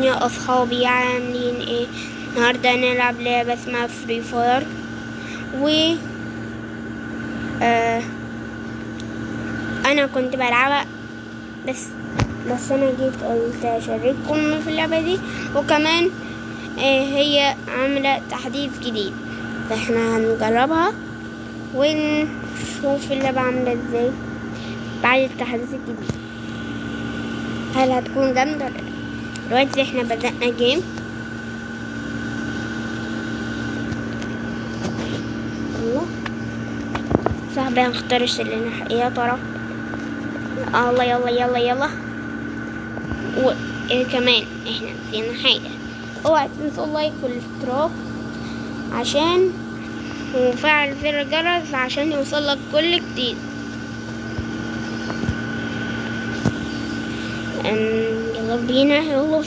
يا أصحابي، عاملين ايه؟ النهاردة هنلعب لعبة اسمها فري فاير، و أنا كنت بلعبها بس أنا جيت قلت أشارككم في اللعبة دي، وكمان هي عاملة تحديث جديد، فاحنا هنجربها ونشوف اللعبة عاملة ازاي بعد التحديث الجديد. هل هتكون جامدة ولا لا؟ دلوقتي احنا بدأنا جيم. الله، صاحبي هنختار السلة يا ترى. الله، يلا يلا يلا. وكمان احنا نسينا حاجة، اوعى تنسوا اللايك والاشتراك عشان وفعل زر الجرس عشان يوصلك كل جديد. يلا بينا، يلا.